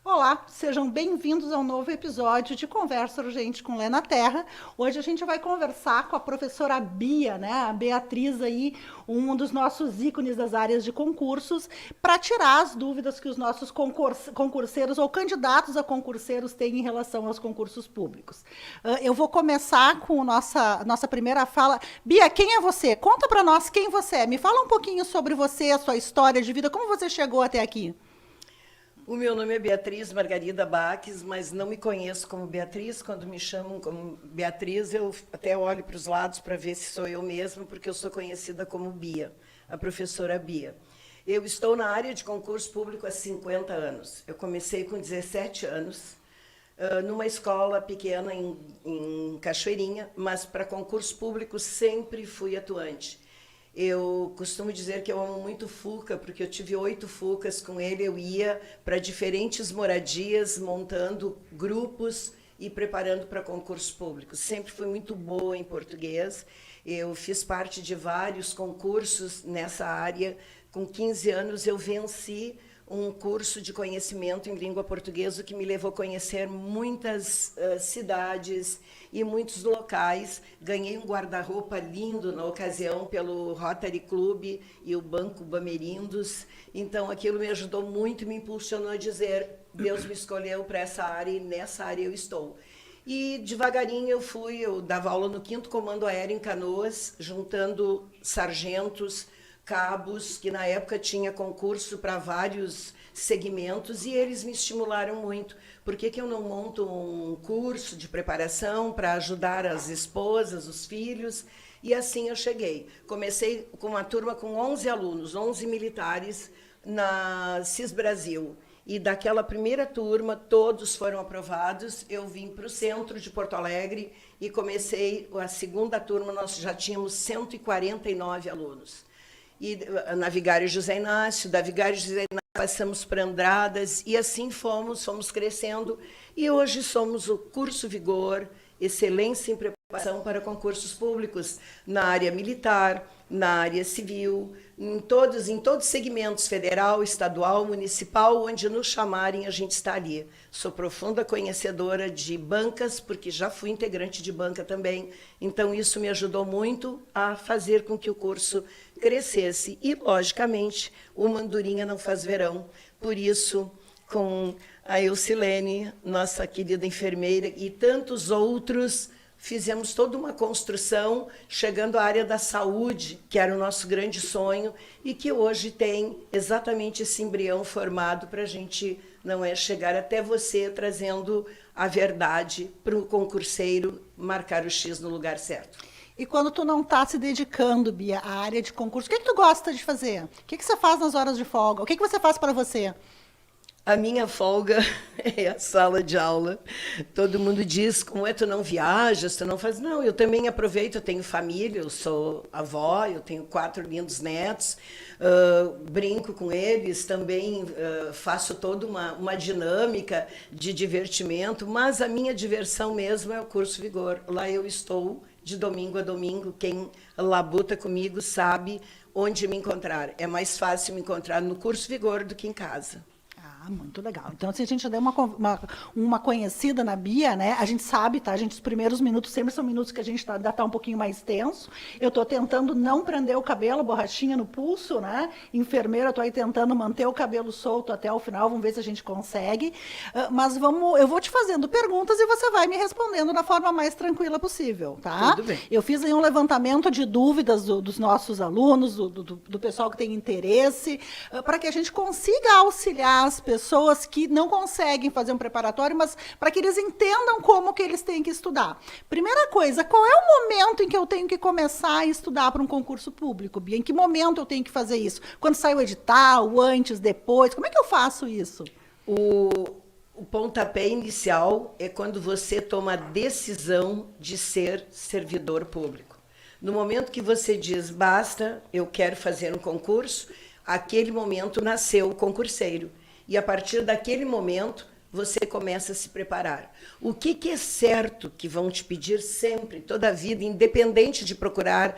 Olá, sejam bem-vindos ao novo episódio de Conversa Urgente com Lé na Terra. Hoje a gente vai conversar com a professora Bia, né? A Beatriz aí, um dos nossos ícones das áreas de concursos, para tirar as dúvidas que os nossos concurseiros ou candidatos a concurseiros têm em relação aos concursos públicos. Eu vou começar com a nossa primeira fala. Bia, quem é você? Conta para nós quem você é. Me fala um pouquinho sobre você, a sua história de vida, como você chegou até aqui. O meu nome é Beatriz Margarida Baques, mas não me conheço como Beatriz. Quando me chamam como Beatriz, eu até olho para os lados para ver se sou eu mesma, porque eu sou conhecida como Bia, a professora Bia. Eu estou na área de concurso público há 50 anos. Eu comecei com 17 anos, numa escola pequena em Cachoeirinha, mas para concurso público sempre fui atuante. Eu costumo dizer que eu amo muito Fuca, porque eu tive 8 Fucas com ele. Eu ia para diferentes moradias, montando grupos e preparando para concursos públicos. Sempre fui muito boa em português. Eu fiz parte de vários concursos nessa área. Com 15 anos, eu venci um curso de conhecimento em língua portuguesa que me levou a conhecer muitas cidades e muitos locais. Ganhei um guarda-roupa lindo na ocasião pelo Rotary Club e o Banco Bamerindos. Então, aquilo me ajudou muito e me impulsionou a dizer: Deus me escolheu para essa área e nessa área eu estou. E devagarinho eu dava aula no 5º Comando Aéreo em Canoas, juntando sargentos, cabos, que na época tinha concurso para vários segmentos, e eles me estimularam muito. Por que eu não monto um curso de preparação para ajudar as esposas, os filhos? E assim eu cheguei. Comecei com uma turma com 11 alunos, 11 militares, na CIS Brasil. E daquela primeira turma, todos foram aprovados. Eu vim para o centro de Porto Alegre e comecei a segunda turma, nós já tínhamos 149 alunos. E na Vigário José Inácio, da Vigário José Inácio passamos para Andradas, e assim fomos crescendo, e hoje somos o Curso Vigor, excelência em preparação para concursos públicos, na área militar, na área civil, em todos os segmentos, federal, estadual, municipal, onde nos chamarem, a gente está ali. Sou profunda conhecedora de bancas, porque já fui integrante de banca também, então isso me ajudou muito a fazer com que o curso crescesse. E, logicamente, uma andorinha não faz verão, por isso, com a Eucilene, nossa querida enfermeira, e tantos outros, fizemos toda uma construção, chegando à área da saúde, que era o nosso grande sonho, e que hoje tem exatamente esse embrião formado para a gente, não é, chegar até você trazendo a verdade para o concurseiro marcar o X no lugar certo. E quando tu não está se dedicando, Bia, à área de concurso, o que tu gosta de fazer? O que você faz nas horas de folga? O que você faz para você? A minha folga é a sala de aula. Todo mundo diz: como é, tu não viajas, tu não faz... Não, eu também aproveito, eu tenho família, eu sou avó, eu tenho 4 lindos netos, brinco com eles, também faço toda uma dinâmica de divertimento, mas a minha diversão mesmo é o Curso Vigor. Lá eu estou de domingo a domingo. Quem labuta comigo sabe onde me encontrar. É mais fácil me encontrar no Curso Vigor do que em casa. Muito legal. Então, se a gente der uma conhecida na Bia, né? A gente sabe, tá? Os primeiros minutos sempre são minutos que a gente ainda tá um pouquinho mais tenso. Eu estou tentando não prender o cabelo, borrachinha no pulso, né? Enfermeira, estou aí tentando manter o cabelo solto até o final. Vamos ver se a gente consegue. Mas eu vou te fazendo perguntas e você vai me respondendo da forma mais tranquila possível, tá? Tudo bem. Eu fiz aí um levantamento de dúvidas dos nossos alunos, do pessoal que tem interesse, para que a gente consiga auxiliar as pessoas que não conseguem fazer um preparatório, mas para que eles entendam como que eles têm que estudar. Primeira coisa, qual é o momento em que eu tenho que começar a estudar para um concurso público, Bia? Em que momento eu tenho que fazer isso? Quando sai o edital, antes, depois? Como é que eu faço isso? O pontapé inicial é quando você toma a decisão de ser servidor público. No momento que você diz: basta, eu quero fazer um concurso, aquele momento nasceu o concurseiro. E a partir daquele momento, você começa a se preparar. O que é certo que vão te pedir sempre, toda a vida, independente de procurar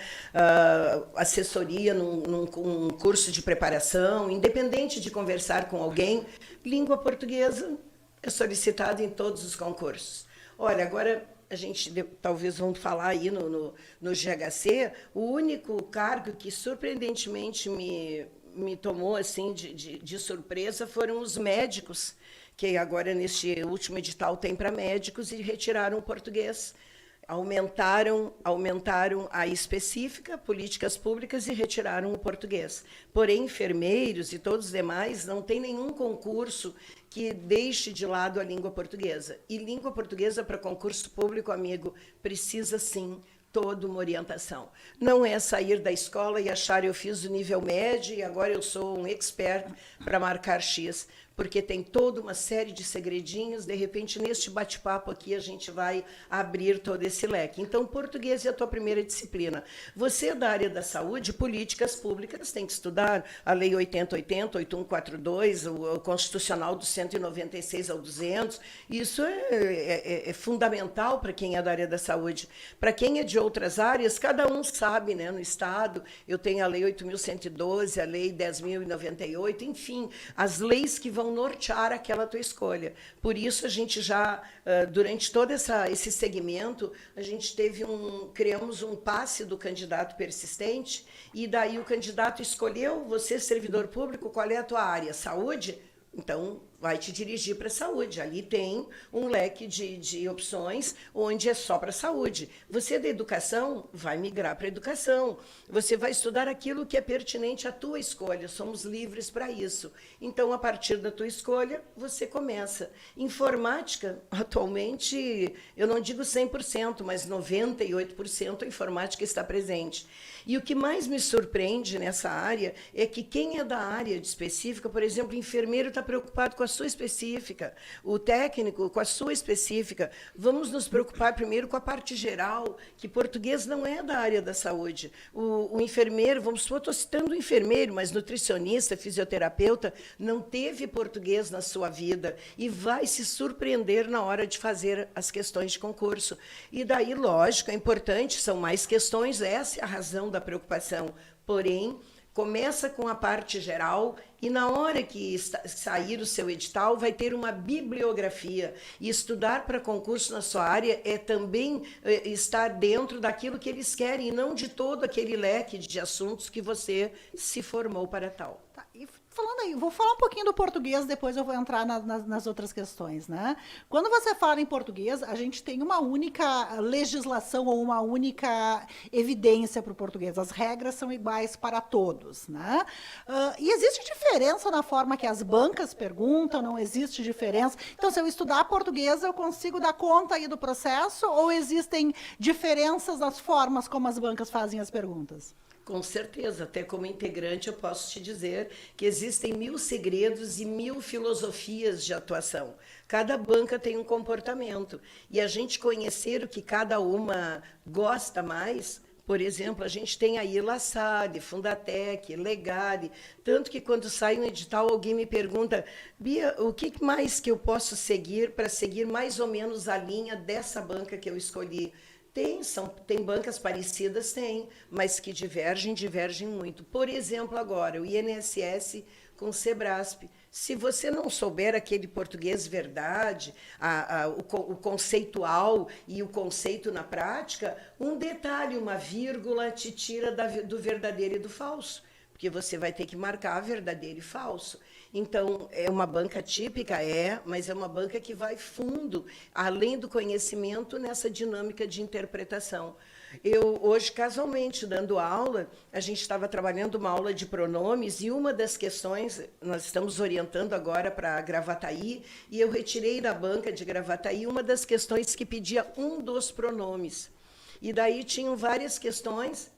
assessoria num curso de preparação, independente de conversar com alguém: língua portuguesa, É solicitado em todos os concursos. Olha, agora a gente talvez vamos falar aí no GHC, o único cargo que surpreendentemente me tomou assim de surpresa foram os médicos, que agora neste último edital tem para médicos e retiraram o português. Aumentaram a específica, políticas públicas, e retiraram o português. Porém, enfermeiros e todos os demais não tem nenhum concurso que deixe de lado a língua portuguesa. E língua portuguesa para concurso público, amigo, precisa sim toda uma orientação. Não é sair da escola e achar eu fiz o nível médio e agora eu sou um expert para marcar X, porque tem toda uma série de segredinhos, de repente, neste bate-papo aqui, a gente vai abrir todo esse leque. Então, português é a tua primeira disciplina. Você, da área da saúde, políticas públicas, tem que estudar a Lei 8080, 8142, o Constitucional do 196 ao 200, isso é fundamental para quem é da área da saúde. Para quem é de outras áreas, cada um sabe, né? No Estado, eu tenho a Lei 8.112, a Lei 10.098, enfim, as leis que vão nortear aquela tua escolha. Por isso, a gente já, durante todo esse segmento, a gente criamos um passe do candidato persistente, e daí o candidato escolheu, você, servidor público, qual é a tua área? Saúde? Então, vai te dirigir para a saúde. Ali tem um leque de opções onde é só para a saúde. Você é da educação, vai migrar para a educação. Você vai estudar aquilo que é pertinente à tua escolha. Somos livres para isso. Então, a partir da tua escolha, você começa. Informática, atualmente, eu não digo 100%, mas 98% a informática está presente. E o que mais me surpreende nessa área é que quem é da área específica, por exemplo, o enfermeiro está preocupado com a sua específica, o técnico com a sua específica. Vamos nos preocupar primeiro com a parte geral, que português não é da área da saúde. O enfermeiro, estou citando o enfermeiro, mas nutricionista, fisioterapeuta, não teve português na sua vida e vai se surpreender na hora de fazer as questões de concurso. E daí, lógico, é importante, são mais questões, essa é a razão da preocupação. Porém, começa com a parte geral e, na hora que sair o seu edital, vai ter uma bibliografia. E estudar para concurso na sua área é também estar dentro daquilo que eles querem, e não de todo aquele leque de assuntos que você se formou para tal. Tá, e falando aí, vou falar um pouquinho do português, depois eu vou entrar nas outras questões, né? Quando você fala em português, a gente tem uma única legislação ou uma única evidência para o português. As regras são iguais para todos, né? E existe diferença na forma que as bancas perguntam? Não existe diferença? Então, se eu estudar português, eu consigo dar conta aí do processo, ou existem diferenças nas formas como as bancas fazem as perguntas? Com certeza, até como integrante eu posso te dizer que existem 1000 segredos e 1000 filosofias de atuação. Cada banca tem um comportamento. E a gente conhecer o que cada uma gosta mais. Por exemplo, a gente tem aí La Salle, Fundatec, Legale, tanto que quando sai um edital, alguém me pergunta: Bia, o que mais que eu posso seguir para seguir mais ou menos a linha dessa banca que eu escolhi? Tem bancas parecidas, mas que divergem muito. Por exemplo, agora, o INSS com o Sebrasp. Se você não souber aquele português verdade, o conceitual e o conceito na prática, um detalhe, uma vírgula te tira do verdadeiro e do falso, porque você vai ter que marcar verdadeiro e falso. Então, é uma banca típica? Mas é uma banca que vai fundo, além do conhecimento, nessa dinâmica de interpretação. Eu, hoje, casualmente, dando aula, a gente estava trabalhando uma aula de pronomes, e uma das questões, nós estamos orientando agora para Gravataí, e eu retirei da banca de Gravataí uma das questões que pedia um dos pronomes. E daí tinham várias questões,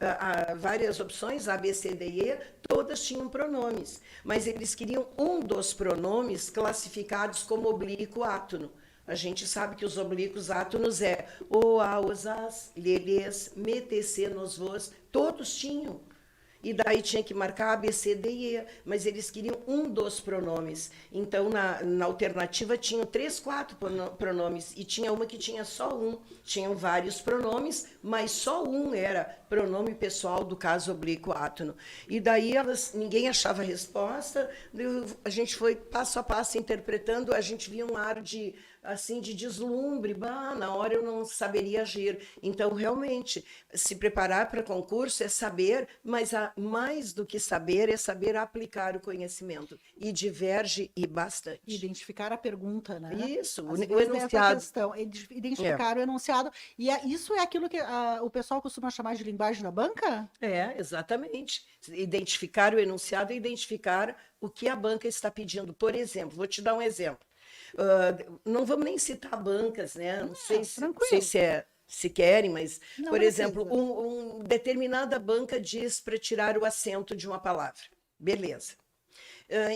várias opções, A, B, C, D e E, todas tinham pronomes, mas eles queriam um dos pronomes classificados como oblíquo átono. A gente sabe que os oblíquos átonos é o, a, os, as, lelês, me, te, se, nos, vos, todos tinham. E daí tinha que marcar A, B, C, D e E, mas eles queriam um dos pronomes. Então, na alternativa, tinham 3, 4 pronomes, e tinha uma que tinha só um. Tinham vários pronomes, mas só um era pronome pessoal do caso oblíquo átono. E daí ninguém achava a resposta, a gente foi passo a passo interpretando, a gente via um ar de assim de deslumbre, na hora eu não saberia agir. Então, realmente, se preparar para concurso é saber, mas mais do que saber é saber aplicar o conhecimento. E diverge e bastante. Identificar a pergunta, né? Isso, Às o vezes enunciado. essa questão, identificar o enunciado. E isso é aquilo que o pessoal costuma chamar de linguagem da banca? Exatamente. Identificar o enunciado e identificar o que a banca está pedindo. Por exemplo, vou te dar um exemplo. Não vamos nem citar bancas, né? Não sei se querem, mas, Não por precisa. exemplo, determinada banca diz para tirar o acento de uma palavra. Beleza.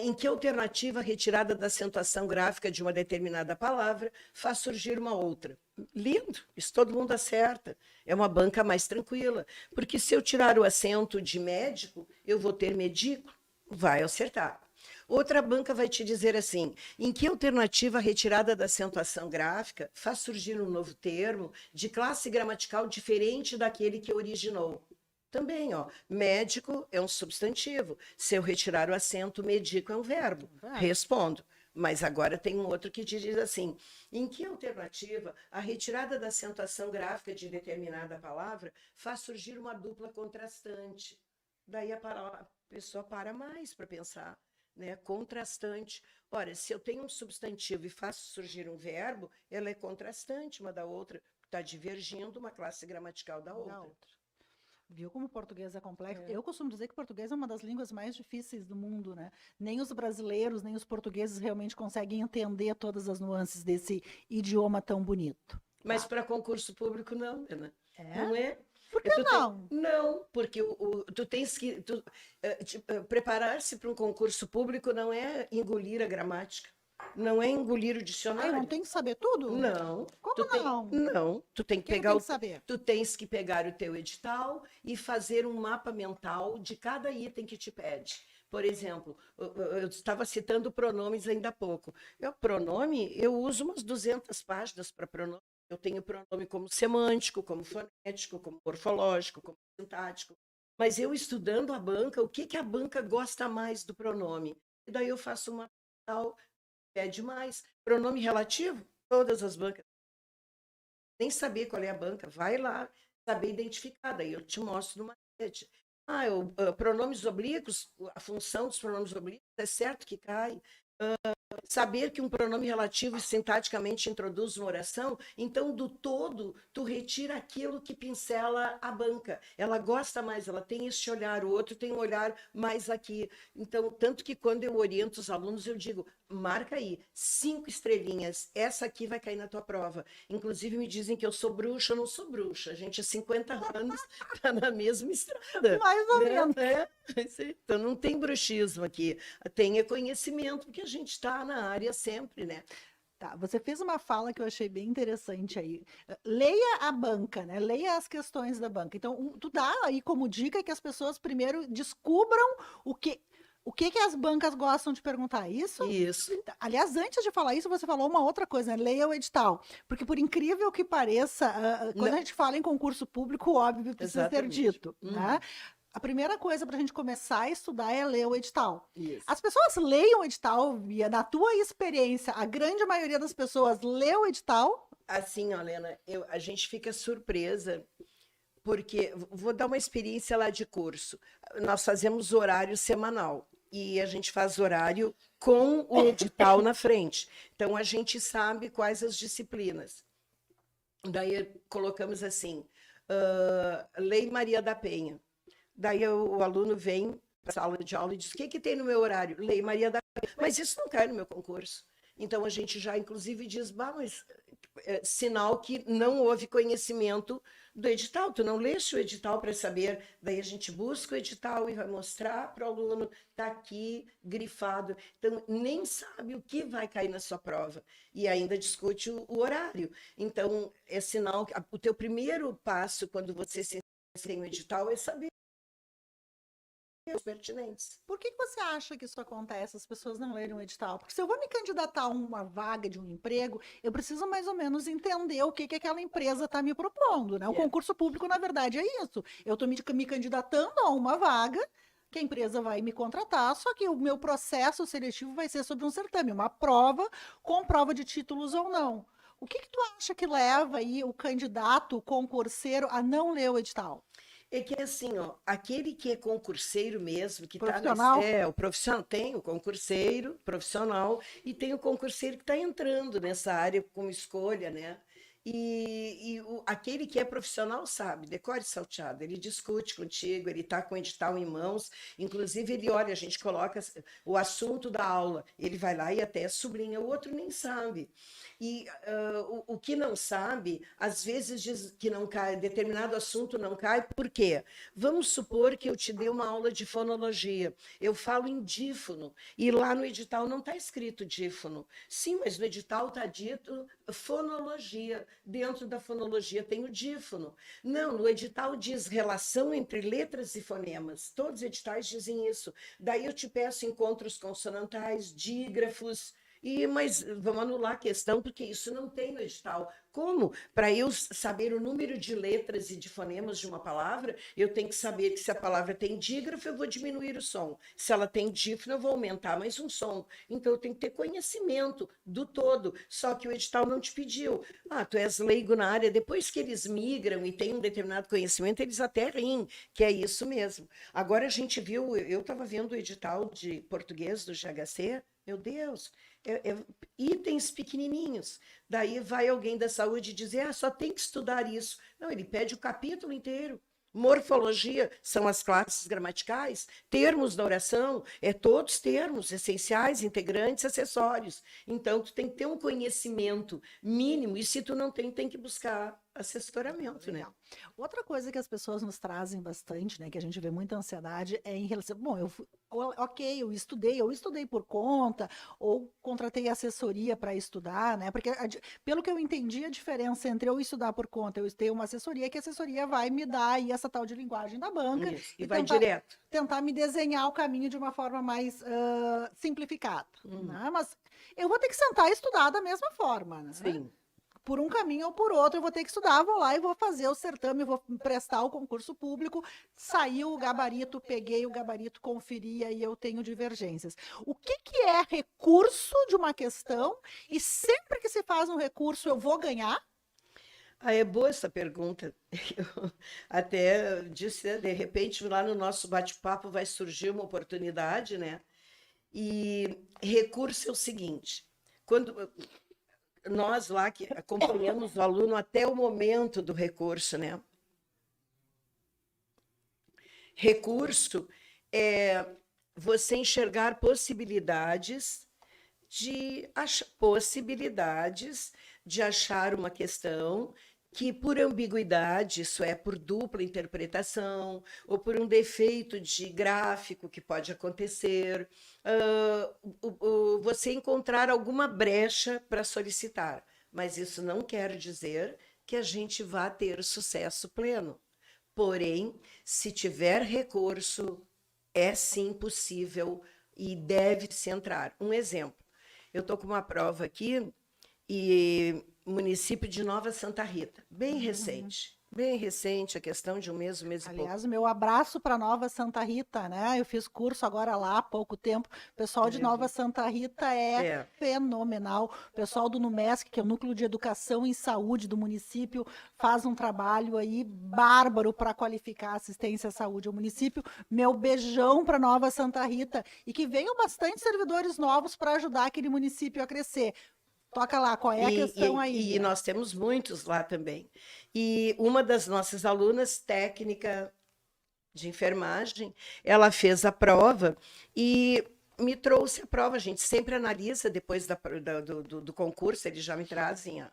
Em que alternativa a retirada da acentuação gráfica de uma determinada palavra faz surgir uma outra? Lindo, isso todo mundo acerta. É uma banca mais tranquila, porque se eu tirar o acento de médico, eu vou ter medículo, vai acertar. Outra banca vai te dizer assim, em que alternativa a retirada da acentuação gráfica faz surgir um novo termo de classe gramatical diferente daquele que originou? Também, médico é um substantivo. Se eu retirar o acento, medico é um verbo. Respondo. Mas agora tem um outro que diz assim, em que alternativa a retirada da acentuação gráfica de determinada palavra faz surgir uma dupla contrastante? Daí a pessoa para mais para pensar. Né, contrastante. Ora, se eu tenho um substantivo e faço surgir um verbo, ela é contrastante uma da outra, está divergindo uma classe gramatical da outra. Viu como o português é complexo? Eu costumo dizer que o português é uma das línguas mais difíceis do mundo, né? Nem os brasileiros, nem os portugueses realmente conseguem entender todas as nuances desse idioma tão bonito. Mas para concurso público não, Ana. Não é? Por que não? Não, porque tu tens que preparar-se para um concurso público não é engolir a gramática, não é engolir o dicionário. Eu não tenho que saber tudo? Não. Como não? Não, tu tem que pegar tu tens que pegar o teu edital e fazer um mapa mental de cada item que te pede. Por exemplo, eu estava citando pronomes ainda há pouco. Pronome, eu uso umas 200 páginas para pronome. Eu tenho pronome como semântico, como fonético, como morfológico, como sintático. Mas eu estudando a banca, o que a banca gosta mais do pronome? E daí eu faço uma tal, pede mais. Pronome relativo? Todas as bancas. Nem saber qual é a banca, vai lá saber identificar. Daí eu te mostro numa rede. Pronomes oblíquos, a função dos pronomes oblíquos é certo que cai. Saber que um pronome relativo sintaticamente introduz uma oração, então do todo tu retira aquilo que pincela a banca. Ela gosta mais, ela tem esse olhar, o outro tem um olhar mais aqui. Então, tanto que quando eu oriento os alunos, eu digo, marca aí, 5 estrelinhas, essa aqui vai cair na tua prova. Inclusive me dizem que eu sou bruxa, eu não sou bruxa. A gente há 50 anos está na mesma estrada. Mais ou menos. Então não tem bruxismo aqui, tem conhecimento, porque a gente está na área sempre, né? Tá, você fez uma fala que eu achei bem interessante aí. Leia a banca, né? Leia as questões da banca. Então, tu dá aí como dica que as pessoas primeiro descubram o que as bancas gostam de perguntar, isso? Isso. Aliás, antes de falar isso, você falou uma outra coisa, né? Leia o edital. Porque, por incrível que pareça, quando a gente fala em concurso público, óbvio precisa ser dito, né? A primeira coisa para a gente começar a estudar é ler o edital. Isso. As pessoas leem o edital, Bia, na tua experiência, a grande maioria das pessoas lê o edital? Assim, Helena, a gente fica surpresa, porque vou dar uma experiência lá de curso. Nós fazemos horário semanal e a gente faz horário com o edital na frente. Então, a gente sabe quais as disciplinas. Daí colocamos assim, Lei Maria da Penha. Daí o aluno vem para a sala de aula e diz, o que tem no meu horário? Lei Maria da Penha. Mas isso não cai no meu concurso. Então, a gente já, inclusive, diz, mas sinal que não houve conhecimento do edital. Tu não leste o edital para saber. Daí a gente busca o edital e vai mostrar para o aluno, está aqui, grifado. Então, nem sabe o que vai cair na sua prova. E ainda discute o horário. Então, é sinal que o teu primeiro passo, quando você tem o edital, é saber os pertinentes. Por que você acha que isso acontece, as pessoas não lerem o edital? Porque se eu vou me candidatar a uma vaga de um emprego, eu preciso mais ou menos entender o que aquela empresa está me propondo, né? O concurso público, na verdade, é isso. Eu estou me candidatando a uma vaga que a empresa vai me contratar, só que o meu processo seletivo vai ser sobre um certame, uma prova com prova de títulos ou não. O que tu acha que leva aí o candidato, o concurseiro, a não ler o edital? É que assim, ó, aquele que é concurseiro mesmo, que está Profissional? o profissional, tem o concurseiro profissional e tem o concurseiro que está entrando nessa área como escolha, né? Aquele que é profissional sabe, decore salteado, ele discute contigo, ele está com o edital em mãos, inclusive ele olha, a gente coloca o assunto da aula, ele vai lá e até sublinha, o outro nem sabe. E o que não sabe, às vezes diz que não cai, determinado assunto não cai, por quê? Vamos supor que eu te dei uma aula de fonologia, eu falo em dífono, e lá no edital não está escrito dífono. Sim, mas no edital está dito fonologia. Dentro da fonologia tem o dífono. Não, no edital diz relação entre letras e fonemas. Todos os editais dizem isso. Daí eu te peço encontros consonantais, dígrafos. Mas vamos anular a questão, porque isso não tem no edital. Como? Para eu saber o número de letras e de fonemas de uma palavra, eu tenho que saber que se a palavra tem dígrafo, eu vou diminuir o som. Se ela tem dífono, eu vou aumentar mais um som. Então, eu tenho que ter conhecimento do todo. Só que o edital não te pediu. Ah, tu és leigo na área. Depois que eles migram e têm um determinado conhecimento, eles até riem, que é isso mesmo. Agora, a gente viu, eu estava vendo o edital de português do GHC, meu Deus, itens pequenininhos. Daí vai alguém da saúde dizer, só tem que estudar isso. Não, ele pede o capítulo inteiro. Morfologia são as classes gramaticais, termos da oração, todos termos essenciais, integrantes, acessórios. Então, tu tem que ter um conhecimento mínimo, e se tu não tem, tem que buscar assessoramento, né? Outra coisa que as pessoas nos trazem bastante, né, que a gente vê muita ansiedade, é em relação, bom, eu estudei por conta, ou contratei assessoria para estudar, né, porque pelo que eu entendi, a diferença entre eu estudar por conta, eu ter uma assessoria, é que a assessoria vai me dar aí essa tal de linguagem da banca, e vai direto. Tentar me desenhar o caminho de uma forma mais simplificada, né, mas eu vou ter que sentar e estudar da mesma forma, né? Sim. Por um caminho ou por outro, eu vou ter que estudar, vou lá e vou fazer o certame, vou prestar o concurso público, saiu o gabarito, peguei o gabarito, conferi, aí eu tenho divergências. O que é recurso de uma questão e sempre que se faz um recurso eu vou ganhar? É boa essa pergunta. Eu até disse, de repente, lá no nosso bate-papo vai surgir uma oportunidade, né? E recurso é o seguinte, quando nós lá que acompanhamos o aluno até o momento do recurso, né? Recurso é você enxergar possibilidades de achar uma questão que por ambiguidade, isso é, por dupla interpretação, ou por um defeito de gráfico que pode acontecer, você encontrar alguma brecha para solicitar. Mas isso não quer dizer que a gente vá ter sucesso pleno. Porém, se tiver recurso, é sim possível e deve-se entrar. Um exemplo, eu estou com uma prova aqui e município de Nova Santa Rita, bem recente, a questão de um mês e pouco. Aliás, meu abraço para Nova Santa Rita, né? Eu fiz curso agora lá há pouco tempo. O pessoal de Nova Santa Rita é fenomenal. O pessoal do NUMESC, que é o Núcleo de Educação em Saúde do município, faz um trabalho aí bárbaro para qualificar a assistência à saúde ao município. Meu beijão para Nova Santa Rita e que venham bastante servidores novos para ajudar aquele município a crescer. Toca lá, qual é a questão aí? E nós temos muitos lá também. E uma das nossas alunas, técnica de enfermagem, ela fez a prova e me trouxe a prova. A gente sempre analisa depois do concurso, eles já me trazem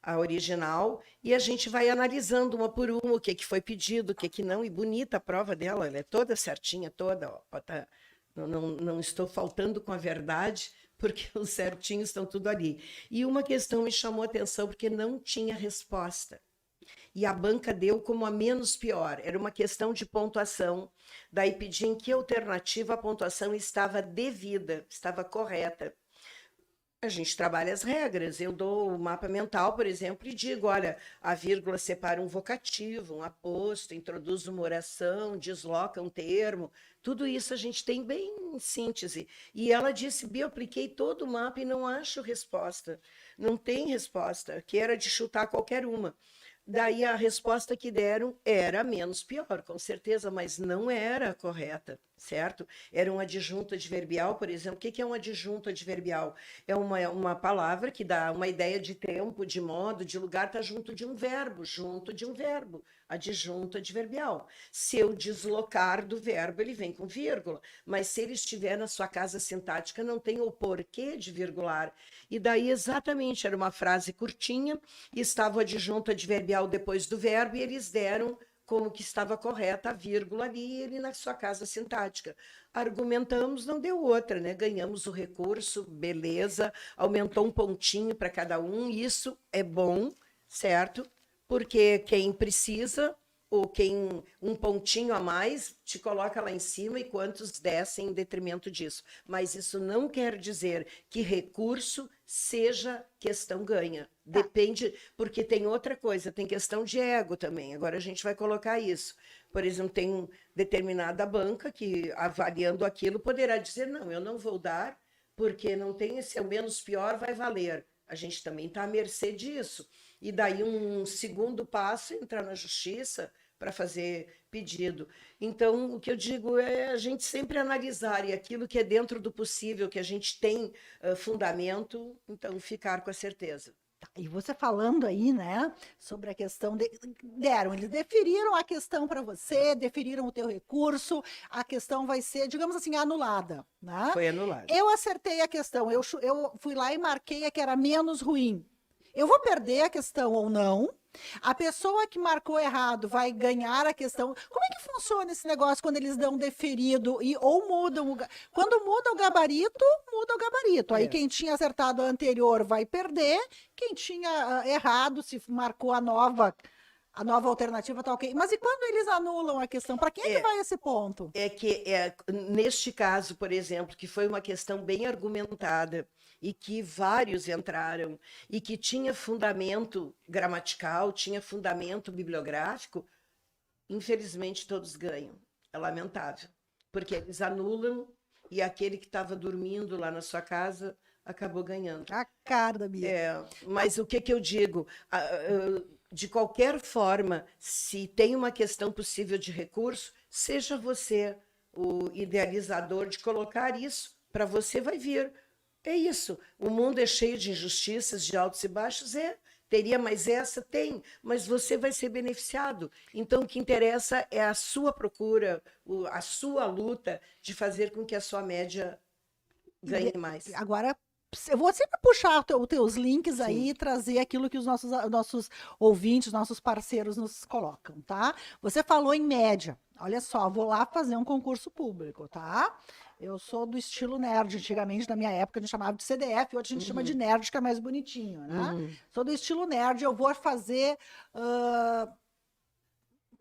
a original, e a gente vai analisando uma por uma o que foi pedido, o que não. E bonita a prova dela, ela é toda certinha, toda. Ó, tá, não estou faltando com a verdade, porque os certinhos estão tudo ali. E uma questão me chamou a atenção, porque não tinha resposta. e a banca deu como a menos pior. Era uma questão de pontuação. Daí pedi em que alternativa a pontuação estava devida, estava correta. A gente trabalha as regras. Eu dou o mapa mental, por exemplo, e digo: olha, a vírgula separa um vocativo, um aposto, introduz uma oração, desloca um termo. Tudo isso a gente tem bem em síntese. E ela disse: Bia, eu apliquei todo o mapa e não acho resposta. Não tem resposta, que era de chutar qualquer uma. Daí a resposta que deram era menos pior, com certeza, mas não era correta, certo? Era um adjunto adverbial, por exemplo. O que é um adjunto adverbial? É uma palavra que dá uma ideia de tempo, de modo, de lugar, está junto de um verbo, adjunto adverbial. Se eu deslocar do verbo, ele vem com vírgula, mas se ele estiver na sua casa sintática, não tem o porquê de virgular. E daí, exatamente, era uma frase curtinha, e estava o adjunto adverbial depois do verbo, e eles deram como que estava correta a vírgula ali, ele na sua casa sintática. Argumentamos, não deu outra, né? Ganhamos o recurso, beleza, aumentou um pontinho para cada um, isso é bom, certo? Porque quem precisa, ou quem um pontinho a mais, te coloca lá em cima e quantos descem em detrimento disso. Mas isso não quer dizer que recurso seja questão ganha. Depende, porque tem outra coisa, tem questão de ego também. Agora a gente vai colocar isso. Por exemplo, tem determinada banca que, avaliando aquilo, poderá dizer: não, eu não vou dar, porque não tem esse, é o menos pior, vai valer. A gente também está à mercê disso. E daí um segundo passo é entrar na justiça para fazer pedido. Então, o que eu digo é a gente sempre analisar, e aquilo que é dentro do possível, que a gente tem fundamento, então ficar com a certeza. E você falando aí, né, sobre a questão eles deferiram a questão para você, deferiram o teu recurso, a questão vai ser, digamos assim, anulada, né? Foi anulado. Eu acertei a questão, eu fui lá e marquei a que era menos ruim. Eu vou perder a questão ou não? A pessoa que marcou errado vai ganhar a questão. Como é que funciona esse negócio quando eles dão deferido ou mudam quando muda o gabarito, muda o gabarito. Aí quem tinha acertado a anterior vai perder, quem tinha errado, se marcou a nova alternativa tá ok. Mas e quando eles anulam a questão? Para quem é que vai esse ponto? Neste caso, por exemplo, que foi uma questão bem argumentada e que vários entraram e que tinha fundamento gramatical, tinha fundamento bibliográfico, infelizmente todos ganham. É lamentável, porque eles anulam e aquele que estava dormindo lá na sua casa acabou ganhando. A cara da Bia. Mas o que eu digo? De qualquer forma, se tem uma questão possível de recurso, seja você o idealizador de colocar isso, para você vai vir. É isso. O mundo é cheio de injustiças, de altos e baixos, Teria mais essa? Tem, mas você vai ser beneficiado. Então, o que interessa é a sua procura, a sua luta de fazer com que a sua média ganhe mais. Agora, eu vou sempre puxar os teus links aí e trazer aquilo que os nossos ouvintes, nossos parceiros nos colocam, tá? Você falou em média. Olha só, vou lá fazer um concurso público, tá? Eu sou do estilo nerd. Antigamente, na minha época, a gente chamava de CDF, hoje a gente chama de nerd, que é mais bonitinho, né? Sou do estilo nerd, eu vou fazer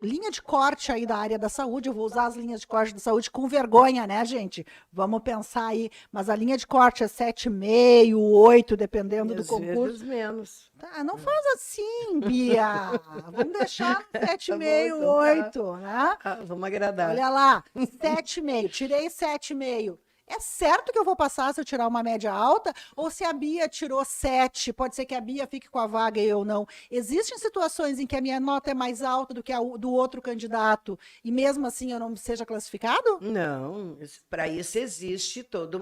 linha de corte aí da área da saúde. Eu vou usar as linhas de corte da saúde com vergonha, né, gente? Vamos pensar aí. Mas a linha de corte é 7,5, 8, dependendo do concurso. Vezes menos. Tá, não faz assim, Bia. Vamos deixar 7,5, 8, né? Vamos agradar. Olha lá, 7,5. Tirei 7,5. É certo que eu vou passar se eu tirar uma média alta? Ou se a Bia tirou 7, pode ser que a Bia fique com a vaga e eu não. Existem situações em que a minha nota é mais alta do que a do outro candidato e mesmo assim eu não seja classificado? Não, para isso existe toda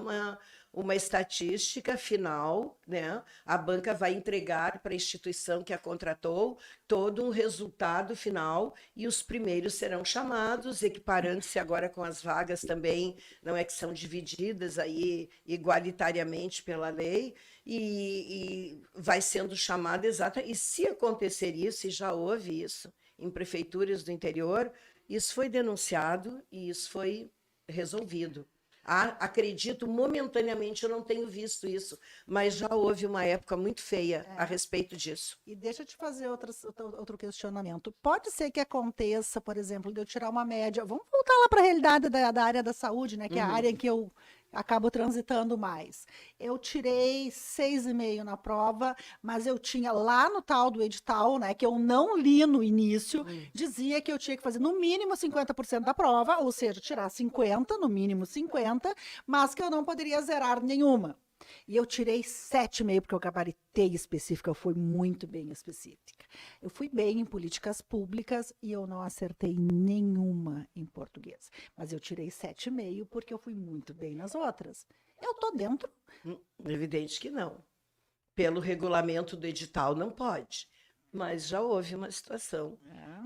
uma estatística final, né? A banca vai entregar para a instituição que a contratou todo um resultado final e os primeiros serão chamados, equiparando-se agora com as vagas também, não é que são divididas aí igualitariamente pela lei, e vai sendo chamada exata. E se acontecer isso, e já houve isso em prefeituras do interior, isso foi denunciado e isso foi resolvido. Acredito, momentaneamente eu não tenho visto isso, mas já houve uma época muito feia a respeito disso. E deixa eu te fazer outro questionamento. Pode ser que aconteça, por exemplo, de eu tirar uma média. Vamos voltar lá para a realidade da área da saúde, né? Que é a área em que eu acabo transitando mais. Eu tirei 6,5 na prova, mas eu tinha lá no tal do edital, né? Que eu não li no início, dizia que eu tinha que fazer no mínimo 50% da prova, ou seja, tirar 50, no mínimo 50, mas que eu não poderia zerar nenhuma. E eu tirei 7,5 porque eu gabaritei específica, eu fui muito bem específica. Eu fui bem em políticas públicas e eu não acertei nenhuma em português. Mas eu tirei 7,5 porque eu fui muito bem nas outras. Eu tô dentro. Evidente que não. Pelo regulamento do edital não pode. Mas já houve uma situação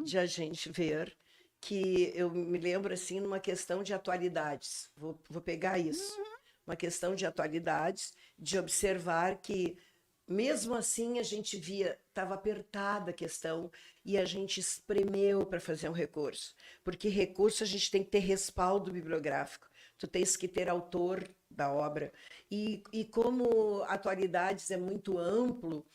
de a gente ver que eu me lembro assim numa questão de atualidades. Vou pegar isso. Uma questão de atualidades, de observar que, mesmo assim, a gente via, estava apertada a questão e a gente espremeu para fazer um recurso. Porque recurso a gente tem que ter respaldo bibliográfico, tu tens que ter autor da obra. E como atualidades é muito amplo,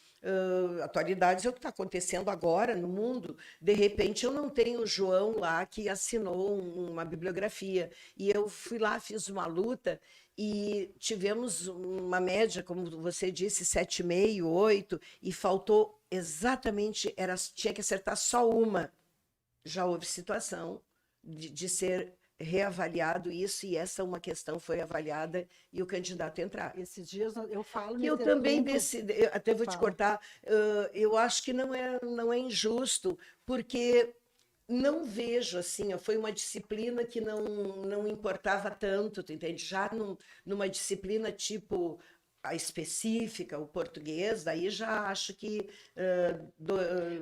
atualidades é o que está acontecendo agora no mundo, de repente eu não tenho o João lá que assinou uma bibliografia. E eu fui lá, fiz uma luta, e tivemos uma média, como você disse, 7,5, 8, e faltou exatamente, tinha que acertar só uma. Já houve situação de ser reavaliado isso, e essa uma questão foi avaliada e o candidato entrar. Esses dias eu falo... Eu também decidi, até vou te cortar, eu acho que não é injusto, porque... Não vejo assim, foi uma disciplina que não importava tanto, tu entende? Já numa disciplina tipo a específica, o português, daí já acho que...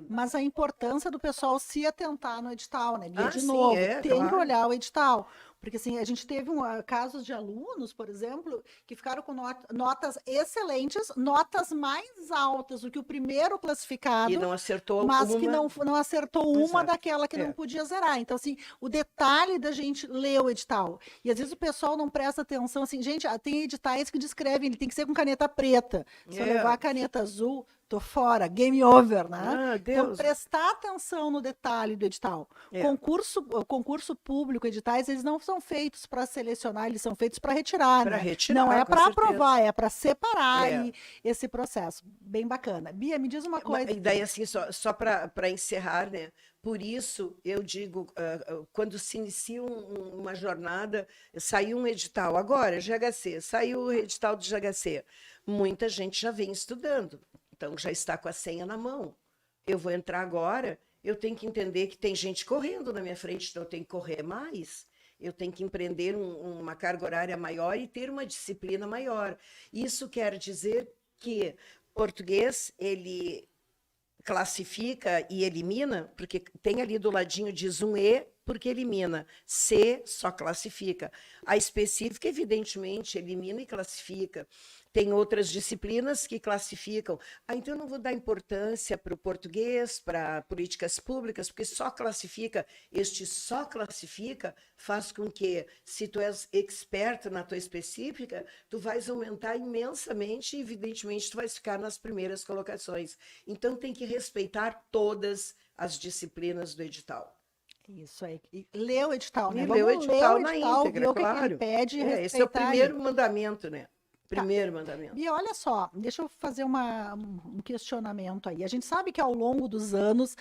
Mas a importância do pessoal se atentar no edital, né? Bia, de sim, novo, tem claro. que olhar o edital. Porque assim, a gente teve casos de alunos, por exemplo, que ficaram com notas excelentes, notas mais altas do que o primeiro classificado. E não acertou mas uma. que não acertou uma Exato. daquela que não podia zerar. Então, assim, o detalhe da gente ler o edital. E às vezes o pessoal não presta atenção, assim, gente, tem editais que descrevem, ele tem que ser com caneta preta. Se eu levar a caneta azul, tô fora, game over, né? Então, prestar atenção no detalhe do edital. Concurso público, editais, eles não são feitos para selecionar, eles são feitos para retirar, né? Não é para aprovar, é para separar esse processo. Bem bacana. Bia, me diz uma coisa. E daí, assim, só para encerrar, né? Por isso, eu digo, quando se inicia uma jornada, saiu um edital, agora, GHC, saiu o edital do GHC. Muita gente já vem estudando. Então, já está com a senha na mão. Eu vou entrar agora, eu tenho que entender que tem gente correndo na minha frente, então eu tenho que correr mais. Eu tenho que empreender uma carga horária maior e ter uma disciplina maior. Isso quer dizer que português, ele classifica e elimina, porque tem ali do ladinho, diz um E, porque elimina. C só classifica. A específica, evidentemente, elimina e classifica. Tem outras disciplinas que classificam. Então, eu não vou dar importância para o português, para políticas públicas, porque só classifica. Este só classifica faz com que, se tu és experto na tua específica, tu vais aumentar imensamente e, evidentemente, tu vais ficar nas primeiras colocações. Então, tem que respeitar todas as disciplinas do edital. Isso aí. E lê o edital, né? Lê o edital na íntegra, ver claro. O que ele pede, esse é o primeiro mandamento, né? Primeiro mandamento. E olha só, deixa eu fazer um questionamento aí. A gente sabe que ao longo dos anos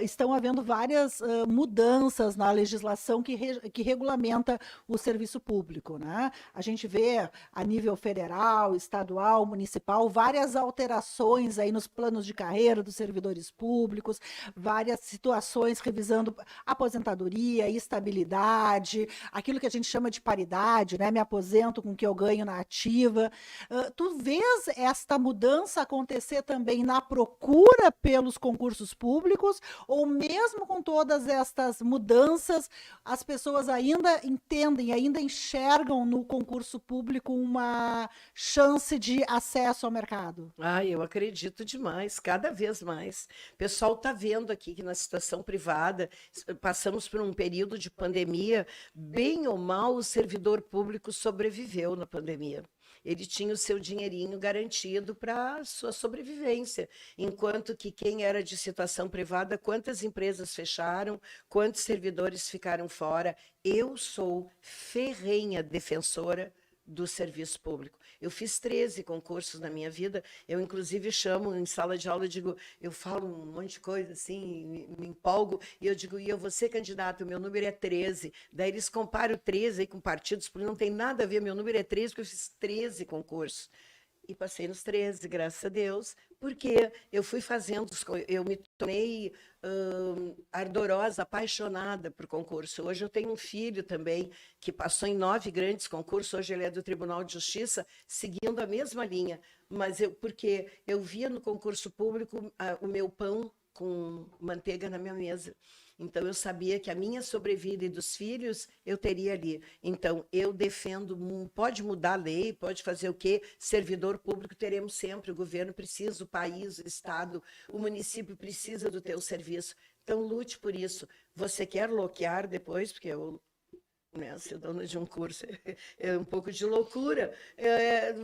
estão havendo várias mudanças na legislação que regulamenta o serviço público, né? A gente vê a nível federal, estadual, municipal, várias alterações aí nos planos de carreira dos servidores públicos, várias situações revisando aposentadoria, estabilidade, aquilo que a gente chama de paridade, né? Me aposento com o que eu ganho na ativa. Tu vês esta mudança acontecer também na procura pelos concursos públicos, ou mesmo com todas estas mudanças, as pessoas ainda entendem, ainda enxergam no concurso público uma chance de acesso ao mercado? Eu acredito demais, cada vez mais. O pessoal está vendo aqui que na situação privada, passamos por um período de pandemia, bem ou mal, o servidor público sobreviveu na pandemia. Ele tinha o seu dinheirinho garantido para a sua sobrevivência, enquanto que quem era de situação privada, quantas empresas fecharam, quantos servidores ficaram fora. Eu sou ferrenha defensora do serviço público. Eu fiz 13 concursos na minha vida, eu inclusive chamo em sala de aula, eu falo um monte de coisa assim, me empolgo, e eu digo, e eu vou ser candidato, meu número é 13. Daí eles comparam 13 aí com partidos, porque não tem nada a ver, meu número é 13, porque eu fiz 13 concursos. E passei nos 13, graças a Deus, porque eu fui fazendo, eu me tornei ardorosa, apaixonada por concurso. Hoje eu tenho um filho também, que passou em 9 grandes concursos, hoje ele é do Tribunal de Justiça, seguindo a mesma linha, mas porque eu via no concurso público o meu pão com manteiga na minha mesa. Então, eu sabia que a minha sobrevida e dos filhos eu teria ali. Então, eu defendo, pode mudar a lei, pode fazer o quê? Servidor público teremos sempre, o governo precisa, o país, o Estado, o município precisa do teu serviço. Então, lute por isso. Você quer loquear depois, porque eu... ser dona de um curso é um pouco de loucura,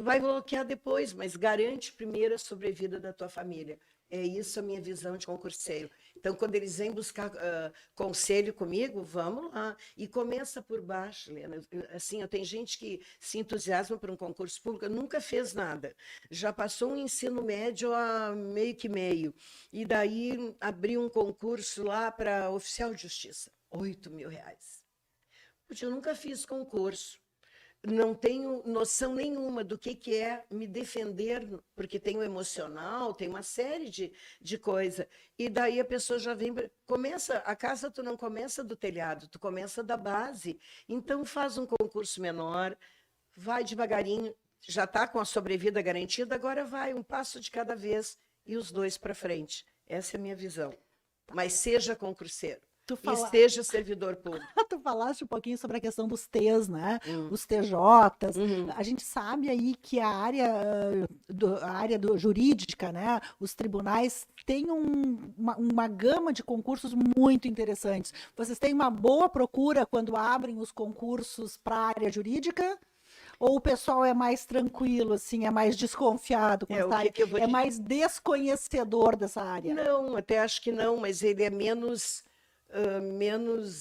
vai bloquear depois, mas garante primeiro a sobrevida da tua família. É isso a minha visão de concurseiro. Então, quando eles vêm buscar conselho comigo, vamos lá. E começa por baixo, Helena. Assim, tenho gente que se entusiasma por um concurso público, nunca fez nada. Já passou um ensino médio a meio que meio. E daí abriu um concurso lá para oficial de justiça. R$8.000. Eu nunca fiz concurso, não tenho noção nenhuma do que é me defender, porque tem o emocional, tem uma série de coisas. E daí a pessoa já vem, a casa tu não começa do telhado, tu começa da base. Então faz um concurso menor, vai devagarinho, já está com a sobrevida garantida, agora vai um passo de cada vez e os 2 para frente. Essa é a minha visão. Mas seja concurseiro. E seja servidor público. Tu falaste um pouquinho sobre a questão dos T's, né? Os TJs. A gente sabe aí que a área jurídica, né? Os tribunais têm uma gama de concursos muito interessantes. Vocês têm uma boa procura quando abrem os concursos para a área jurídica? Ou o pessoal é mais tranquilo, assim, é mais desconfiado com essa área? É mais desconhecedor dessa área? Não, até acho que não, mas ele é menos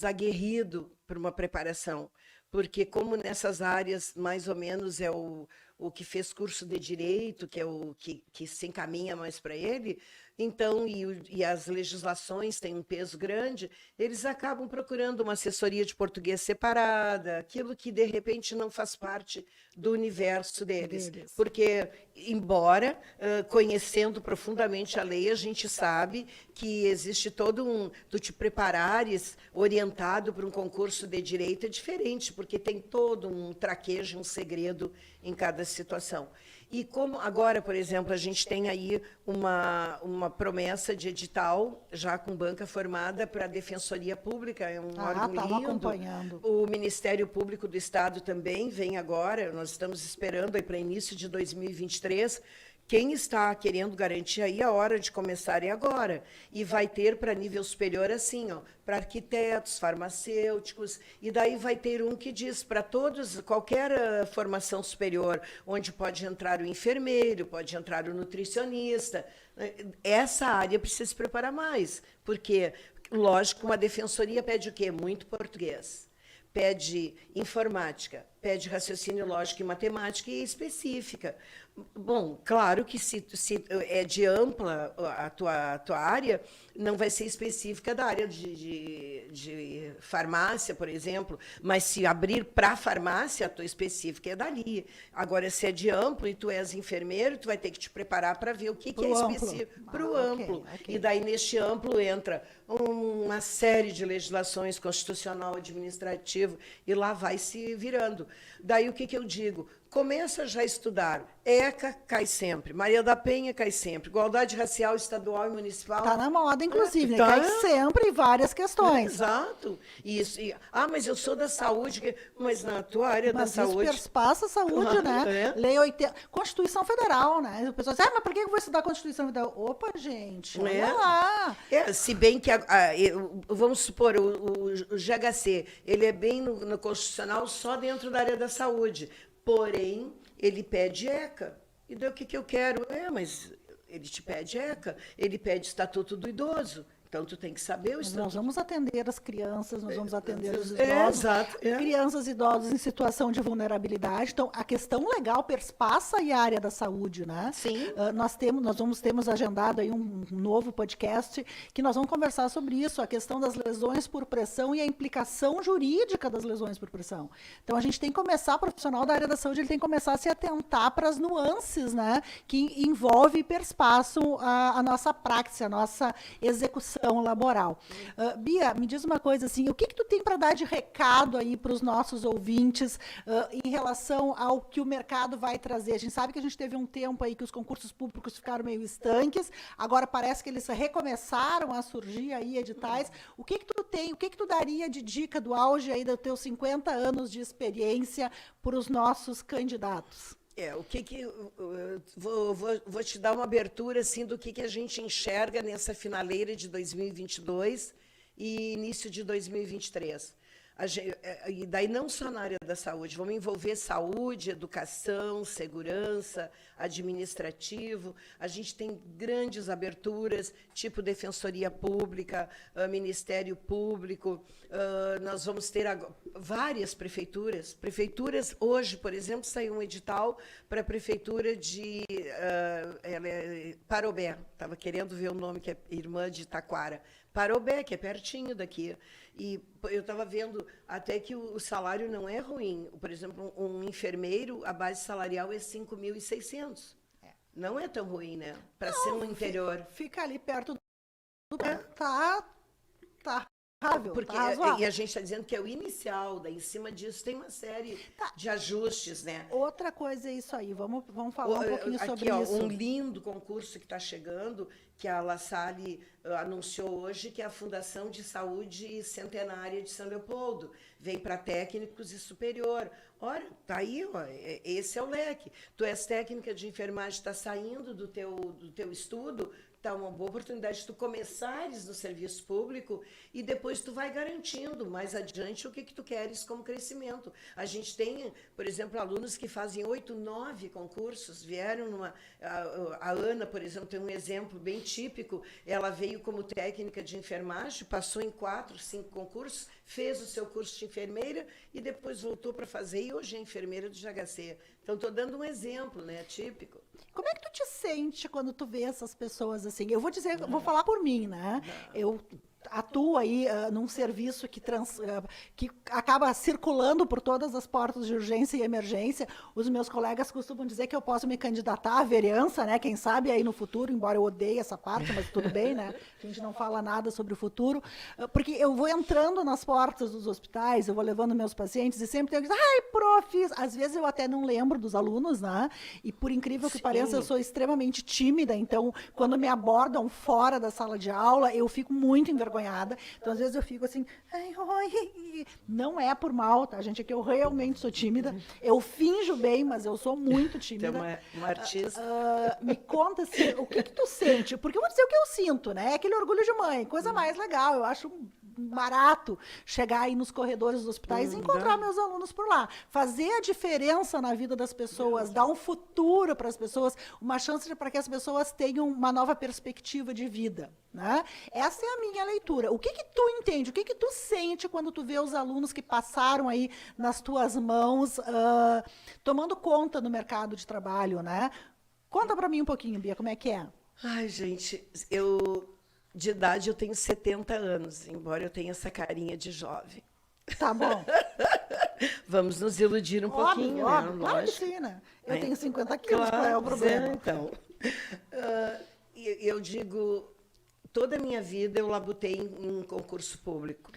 aguerrido para uma preparação, porque como nessas áreas mais ou menos é o que fez curso de direito, que é o que se encaminha mais para ele, então, e as legislações têm um peso grande, eles acabam procurando uma assessoria de português separada, aquilo que de repente não faz parte do universo deles. Porque, embora conhecendo profundamente a lei, a gente sabe que existe tu te preparares orientado para um concurso de direito é diferente, porque tem todo um traquejo, um segredo em cada situação. E como agora, por exemplo, a gente tem aí uma promessa de edital, já com banca formada, para a Defensoria Pública, é um órgão lindo. Acompanhando. O Ministério Público do Estado também vem agora, nós estamos esperando aí para início de 2023, quem está querendo garantir aí a hora de começar é agora. E vai ter para nível superior assim, para arquitetos, farmacêuticos, e daí vai ter um que diz para todos, qualquer formação superior, onde pode entrar o enfermeiro, pode entrar o nutricionista. Essa área precisa se preparar mais, porque, lógico, uma defensoria pede o quê? Muito português. Pede informática, pede raciocínio lógico e matemática e específica. Bom, claro que se é de ampla a tua área, não vai ser específica da área de farmácia, por exemplo, mas se abrir para farmácia, a tua específica é dali. Agora, se é de amplo e tu és enfermeiro, tu vai ter que te preparar para ver o que é específico. Para o amplo. Okay. E daí, neste amplo, entra uma série de legislações constitucional, administrativo, e lá vai se virando. Daí, o que eu digo? Começa já a estudar. ECA cai sempre. Maria da Penha cai sempre. Igualdade racial estadual e municipal. Está na moda, inclusive, né? Tá. Cai sempre em várias questões. Exato. Isso. Mas eu sou da saúde. Mas na tua área da Mas isso saúde... perspassa a saúde, né? Lei 80... Constituição Federal, né? O pessoal diz, mas por que eu vou estudar a Constituição Federal? Opa, gente, olha lá. Se bem que, vamos supor, o GHC, ele é bem no Constitucional só dentro da área da saúde. Porém, ele pede ECA. E daí o que eu quero? Mas ele te pede ECA, ele pede Estatuto do Idoso. Então, tu tem que saber o estatuto. Nós vamos atender as crianças, nós vamos atender os idosos. Exato. Crianças e idosos em situação de vulnerabilidade. Então, a questão legal perspassa aí a área da saúde, né? Sim. Temos agendado aí um novo podcast que nós vamos conversar sobre isso, a questão das lesões por pressão e a implicação jurídica das lesões por pressão. Então, a gente tem que começar, o profissional da área da saúde, ele tem que começar a se atentar para as nuances, né? Que envolve e perspassam a nossa prática, a nossa execução laboral. Bia, me diz uma coisa assim, o que tu tem para dar de recado aí para os nossos ouvintes em relação ao que o mercado vai trazer? A gente sabe que a gente teve um tempo aí que os concursos públicos ficaram meio estanques, agora parece que eles recomeçaram a surgir aí editais. O que tu tem, o que tu daria de dica do auge aí dos teus 50 anos de experiência para os nossos candidatos? Vou te dar uma abertura assim, do que a gente enxerga nessa finaleira de 2022 e início de 2023. E daí não só na área da saúde, vamos envolver saúde, educação, segurança, administrativo. A gente tem grandes aberturas, tipo Defensoria Pública, Ministério Público. Nós vamos ter várias prefeituras. Prefeituras, hoje, por exemplo, saiu um edital para a prefeitura de Parobé. Estava querendo ver o nome, que é irmã de Taquara. Parobé, que é pertinho daqui. E eu estava vendo até que o salário não é ruim. Por exemplo, um enfermeiro, a base salarial é 5.600. Não é tão ruim, né? Para ser um interior. Fica ali perto do... Tá razoável. Porque tá razoável. E a gente está dizendo que é o inicial, daí em cima disso tem uma série de ajustes, né? Outra coisa é isso aí, vamos falar um pouquinho sobre aqui, isso. Um lindo concurso que está chegando, que a La Salle anunciou hoje, que é a Fundação de Saúde Centenária de São Leopoldo. Vem para técnicos e superior. Olha, tá aí, esse é o leque. Tu és técnica de enfermagem, está saindo do teu estudo, tá uma boa oportunidade de tu começares no serviço público e depois tu vai garantindo mais adiante o que tu queres como crescimento. A gente tem, por exemplo, alunos que fazem 8, 9 concursos, vieram numa... A Ana, por exemplo, tem um exemplo bem típico, ela veio como técnica de enfermagem, passou em 4, 5 concursos, fez o seu curso de enfermeira e depois voltou para fazer, e hoje é enfermeira do GHC. Então, estou dando um exemplo, né, típico. Como é que tu te sente quando tu vê essas pessoas assim? Eu vou dizer, vou falar por mim, né? Eu atuo aí num serviço que acaba circulando por todas as portas de urgência e emergência. Os meus colegas costumam dizer que eu posso me candidatar à vereança, né? Quem sabe aí no futuro, embora eu odeie essa parte, mas tudo bem, né? A gente não fala nada sobre o futuro, porque eu vou entrando nas portas dos hospitais, eu vou levando meus pacientes e sempre tenho que dizer, ai, prof, às vezes eu até não lembro dos alunos, né? E por incrível que pareça, eu sou extremamente tímida, então quando me abordam fora da sala de aula, eu fico muito envergonhada. Então, às vezes, eu fico assim, ai, oi. Não é por mal, tá, gente? É que eu realmente sou tímida. Eu finjo bem, mas eu sou muito tímida. Então, uma artista. Me conta assim, o que tu sente? Porque eu vou dizer o que eu sinto, né? Aquele orgulho de mãe, coisa mais legal. Eu acho barato chegar aí nos corredores dos hospitais e encontrar meus alunos por lá. Fazer a diferença na vida das pessoas, dar um futuro para as pessoas, uma chance para que as pessoas tenham uma nova perspectiva de vida, né? Essa é a minha leitura. O que tu entende? O que tu sente quando tu vê os alunos que passaram aí nas tuas mãos, tomando conta do mercado de trabalho, né? Conta para mim um pouquinho, Bia, como é que é? Ai, gente, de idade eu tenho 70 anos, embora eu tenha essa carinha de jovem. Tá bom. Vamos nos iludir um pouquinho, óbvio, né? Claro que sim, né? Eu tenho 50 quilos, qual é o problema? Então, eu digo, toda a minha vida eu labutei em concurso público.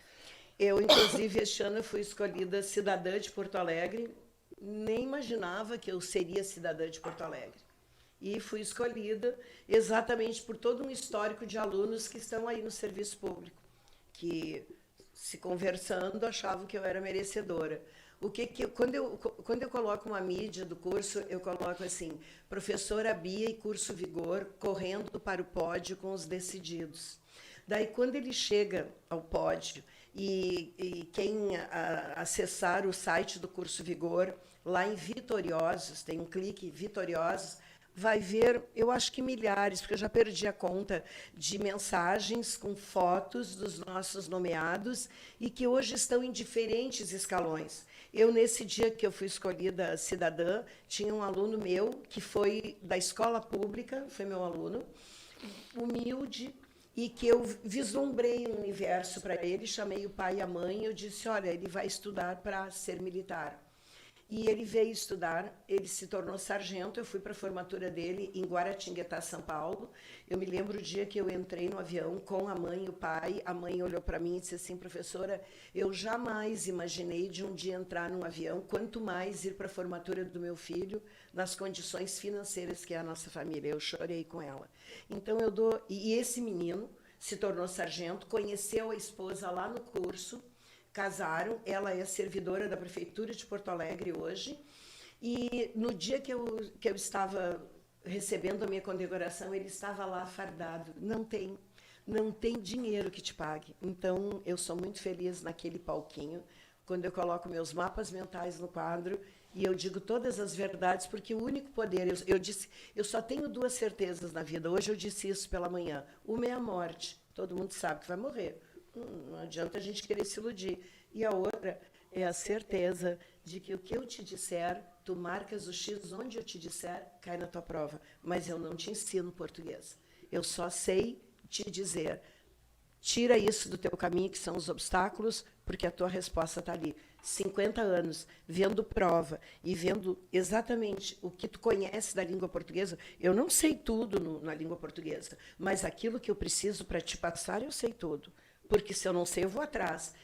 Eu, inclusive, este ano fui escolhida cidadã de Porto Alegre, nem imaginava que eu seria cidadã de Porto Alegre. E fui escolhida exatamente por todo um histórico de alunos que estão aí no serviço público, que, se conversando, achavam que eu era merecedora. Quando eu coloco uma mídia do curso, eu coloco assim, professora Bia e curso Vigor, correndo para o pódio com os decididos. Daí, quando ele chega ao pódio, e quem acessar o site do curso Vigor, lá em Vitoriosos, tem um clique, Vitoriosos, vai ver, eu acho que milhares, porque eu já perdi a conta, de mensagens com fotos dos nossos nomeados e que hoje estão em diferentes escalões. Eu, nesse dia que eu fui escolhida cidadã, tinha um aluno meu que foi da escola pública, foi meu aluno, humilde, e que eu vislumbrei um universo para ele, chamei o pai e a mãe, e eu disse, olha, ele vai estudar para ser militar. E ele veio estudar, ele se tornou sargento, eu fui para a formatura dele em Guaratinguetá, São Paulo. Eu me lembro o dia que eu entrei no avião com a mãe e o pai, a mãe olhou para mim e disse assim, professora, eu jamais imaginei de um dia entrar num avião, quanto mais ir para a formatura do meu filho, nas condições financeiras que é a nossa família. Eu chorei com ela. Então eu dou... E esse menino se tornou sargento, conheceu a esposa lá no curso, casaram, ela é servidora da Prefeitura de Porto Alegre hoje, e no dia que eu estava recebendo a minha condecoração, ele estava lá fardado. Não tem dinheiro que te pague. Então, eu sou muito feliz naquele palquinho, quando eu coloco meus mapas mentais no quadro, e eu digo todas as verdades, porque o único poder... Eu disse, eu só tenho duas certezas na vida. Hoje eu disse isso pela manhã. Uma é a morte. Todo mundo sabe que vai morrer. Não adianta a gente querer se iludir. E a outra é a certeza de que o que eu te disser, tu marcas o X onde eu te disser, cai na tua prova. Mas eu não te ensino português. Eu só sei te dizer, tira isso do teu caminho, que são os obstáculos, porque a tua resposta está ali. 50 anos, vendo prova e vendo exatamente o que tu conhece da língua portuguesa. Eu não sei tudo na língua portuguesa, mas aquilo que eu preciso para te passar, eu sei tudo. Porque se eu não sei, eu vou atrás.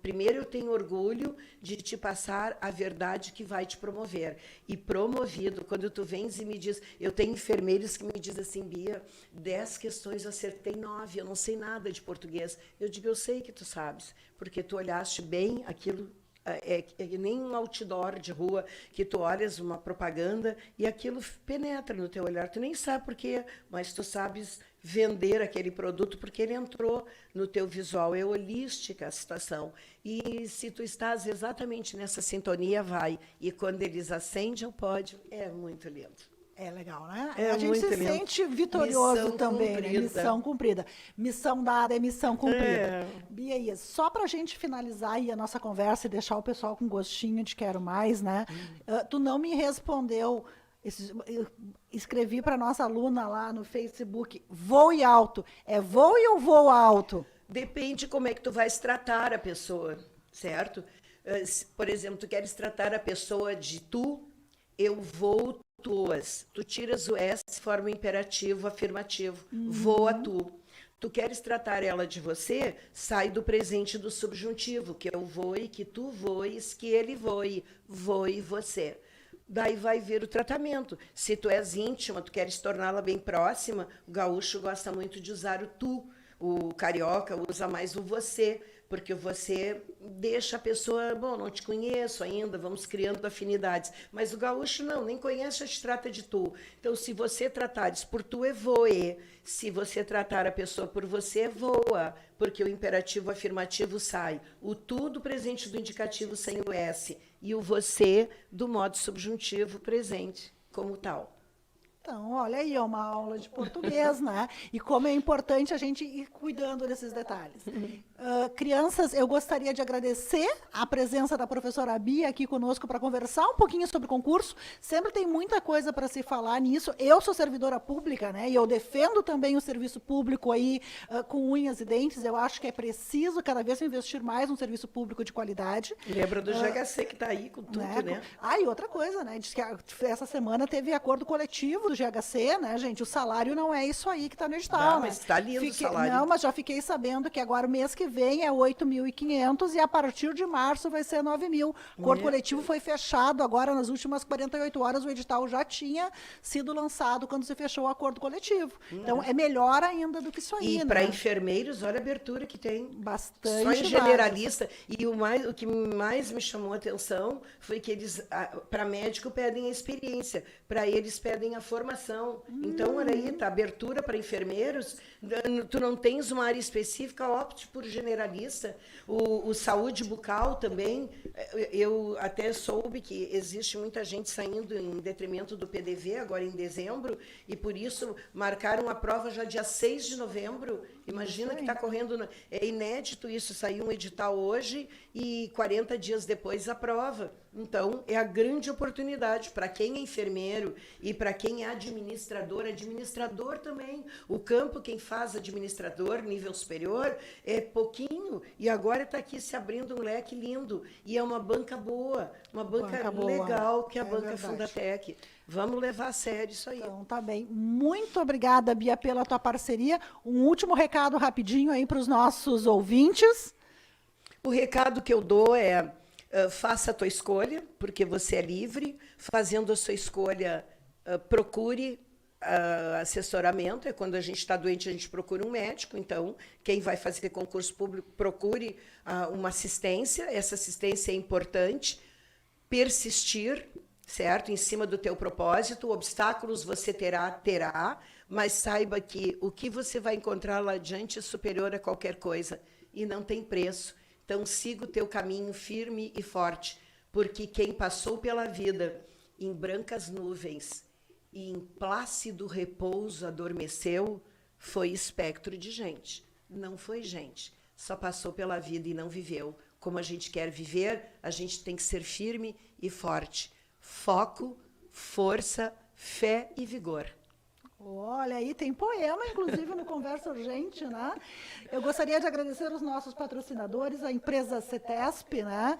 Primeiro, eu tenho orgulho de te passar a verdade que vai te promover. E promovido, quando tu vens e me diz... Eu tenho enfermeiros que me dizem assim, Bia, 10 questões eu acertei 9, eu não sei nada de português. Eu digo, eu sei que tu sabes, porque tu olhaste bem aquilo... É nem um outdoor de rua que tu olhas uma propaganda e aquilo penetra no teu olhar. Tu nem sabe por quê, mas tu sabes vender aquele produto porque ele entrou no teu visual. É holística a situação. E se tu estás exatamente nessa sintonia, vai. E quando eles acendem o pódio, é muito lindo. É legal, né? É a gente se lindo. sente vitorioso Missão também, cumprida. né? Missão cumprida. Missão dada é missão cumprida. É. Bia, só para a gente finalizar aí a nossa conversa e deixar o pessoal com gostinho de quero mais, né? Tu não me respondeu. Eu escrevi para nossa aluna lá no Facebook, voe alto. É voe ou voo alto? Depende como é que tu vais tratar a pessoa, certo? Por exemplo, tu queres tratar a pessoa de tu, eu vou tuas. Tu tiras o S, forma imperativo, afirmativo. Voa tu. Tu queres tratar ela de você, sai do presente do subjuntivo, que eu voe, que tu voes, que ele voe. Voe você. Daí vai ver o tratamento. Se tu és íntima, tu queres torná-la bem próxima, o gaúcho gosta muito de usar o tu. O carioca usa mais o você, porque o você deixa a pessoa, bom, não te conheço ainda, vamos criando afinidades. Mas o gaúcho não, nem conhece, já te trata de tu. Então, se você tratares por tu, é voe. Se você tratar a pessoa por você, é voa, porque o imperativo afirmativo sai. O tu do presente do indicativo sem o S e o você do modo subjuntivo presente como tal. Então, olha aí, é uma aula de português, né? E como é importante a gente ir cuidando desses detalhes. Crianças, eu gostaria de agradecer a presença da professora Bia aqui conosco para conversar um pouquinho sobre o concurso. Sempre tem muita coisa para se falar nisso. Eu sou servidora pública, né? E eu defendo também o serviço público aí com unhas e dentes. Eu acho que é preciso cada vez investir mais no serviço público de qualidade. Lembra do GHC que está aí com tudo, né? Ah, e outra coisa, né? Diz que essa semana teve acordo coletivo do GHC, né, gente? O salário não é isso aí que está no edital, né? Mas está lindo o salário. Não, mas já fiquei sabendo que agora o mês que vem é 8.500 e a partir de março vai ser 9.000. O acordo coletivo foi fechado agora nas últimas 48 horas, o edital já tinha sido lançado quando se fechou o acordo coletivo. Então, é melhor ainda do que isso aí, E para enfermeiros, olha a abertura que tem. Bastante. Só em generalista. E o que mais me chamou a atenção foi que eles, para médico, pedem a experiência, para eles pedem a formação. Então, olha aí, tá, abertura para enfermeiros, tu não tens uma área específica, opte por generalista. O saúde bucal também, eu até soube que existe muita gente saindo em detrimento do PDV, agora em dezembro, e por isso marcaram a prova já dia 6 de novembro. Imagina que está correndo... É inédito isso, saiu um edital hoje e 40 dias depois a prova. Então, é a grande oportunidade para quem é enfermeiro e para quem é administrador também. O campo, quem faz administrador, nível superior, é pouquinho. E agora está aqui se abrindo um leque lindo. E é uma banca boa, uma banca legal, que é a banca Fundatec. Vamos levar a sério isso aí. Então, tá bem. Muito obrigada, Bia, pela tua parceria. Um último recado rapidinho aí para os nossos ouvintes. O recado que eu dou é... faça a tua escolha, porque você é livre. Fazendo a sua escolha, procure assessoramento. É quando a gente está doente, a gente procura um médico. Então, quem vai fazer concurso público, procure uma assistência. Essa assistência é importante. Persistir, certo? Em cima do teu propósito. Obstáculos você terá, mas saiba que o que você vai encontrar lá adiante é superior a qualquer coisa. E não tem preço. Então, siga o teu caminho firme e forte, porque quem passou pela vida em brancas nuvens e em plácido repouso adormeceu, foi espectro de gente. Não foi gente. Só passou pela vida e não viveu. Como a gente quer viver, a gente tem que ser firme e forte. Foco, força, fé e vigor. Olha, aí tem poema, inclusive, no Conversa Urgente, né? Eu gostaria de agradecer os nossos patrocinadores, a empresa CETESP, né?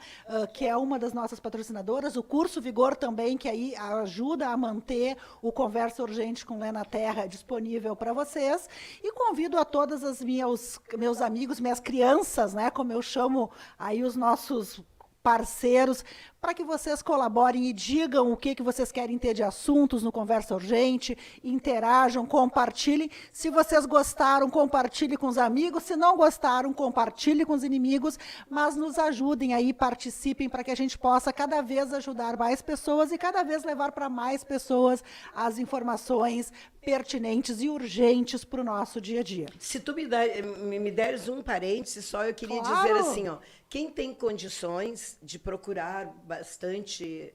Que é uma das nossas patrocinadoras, o Curso Vigor também, que aí ajuda a manter o Conversa Urgente com Lé na Terra disponível para vocês. E convido a todas as meus amigos, minhas crianças, né? Como eu chamo aí os nossos parceiros, para que vocês colaborem e digam o que vocês querem ter de assuntos no Conversa Urgente, interajam, compartilhem. Se vocês gostaram, compartilhe com os amigos. Se não gostaram, compartilhe com os inimigos, mas nos ajudem aí, participem, para que a gente possa cada vez ajudar mais pessoas e cada vez levar para mais pessoas as informações pertinentes e urgentes para o nosso dia a dia. Se tu me deres um parêntese só, eu queria dizer assim, ó, quem tem condições de procurar bastante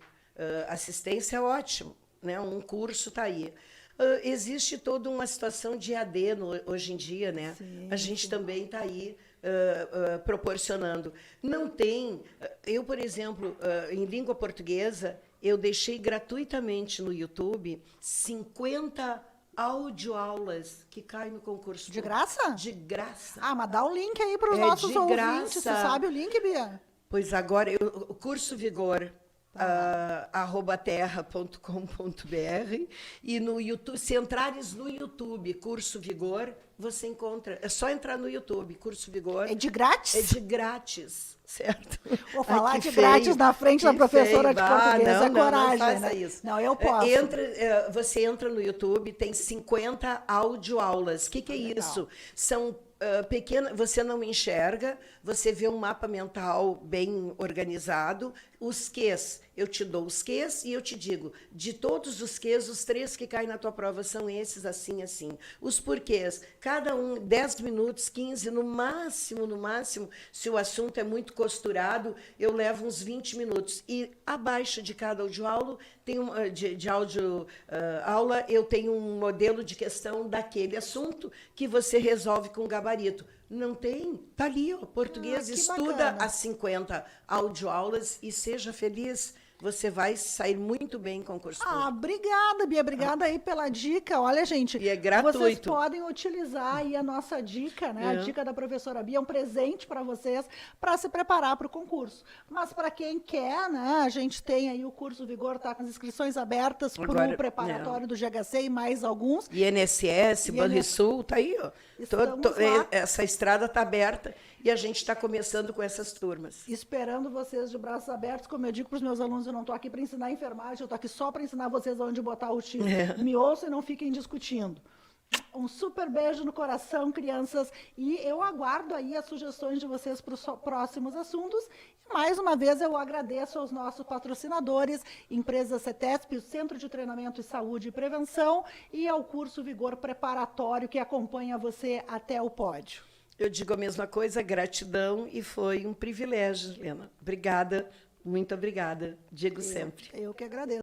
assistência, é ótimo, né? Um curso está aí. Existe toda uma situação de EAD hoje em dia, né? Sim, a gente também está aí proporcionando. Não tem... Eu, por exemplo, em língua portuguesa, eu deixei gratuitamente no YouTube 50 audioaulas que caem no concurso. De graça? De graça. Ah, mas dá o link aí para os nossos ouvintes. Graça. Você sabe o link, Bia? Pois agora, o Curso Vigor, @terra.com.br, e no YouTube, se entrares no YouTube, Curso Vigor, você encontra. É só entrar no YouTube, Curso Vigor. É de grátis? É de grátis, certo? Vou falar de grátis na frente da professora de português, é coragem. Não faça né? isso. Não, eu posso. Você entra no YouTube, tem 50 audioaulas. O que é isso? São pequenas, você não enxerga, você vê um mapa mental bem organizado. Os Qs, eu te dou os Qs e eu te digo, de todos os Qs, os 3 que caem na tua prova são esses, assim, assim. Os porquês, cada um 10 minutos, 15, no máximo, se o assunto é muito costurado, eu levo uns 20 minutos. E abaixo de cada audioaula, de aula, eu tenho um modelo de questão daquele assunto que você resolve com gabarito. Não tem? Está ali, ó, português, estuda bacana. as 50 audioaulas e seja feliz. você vai sair muito bem em concurso Ah, público. obrigada, Bia. Obrigada aí pela dica. Olha, gente, E é gratuito. vocês podem utilizar aí a nossa dica, né? A dica da professora Bia é um presente para vocês para se preparar para o concurso. Mas para quem quer, né? A gente tem aí o curso Vigor, tá com as inscrições abertas para Agora, o preparatório do GHC e mais alguns. INSS, Banrisul, tá aí, ó. Estamos lá. Essa estrada está aberta e a gente está começando com essas turmas. Esperando vocês de braços abertos. Como eu digo para os meus alunos, eu não estou aqui para ensinar enfermagem, eu estou aqui só para ensinar vocês onde botar o X. Me ouçam e não fiquem discutindo. Um super beijo no coração, crianças. E eu aguardo aí as sugestões de vocês para os próximos assuntos. E mais uma vez eu agradeço aos nossos patrocinadores, Empresa CETESP, o Centro de Treinamento em Saúde e Prevenção, e ao curso Vigor Preparatório, que acompanha você até o pódio. Eu digo a mesma coisa, gratidão, e foi um privilégio, Helena. Obrigada, muito obrigada. Digo sempre. Eu que agradeço.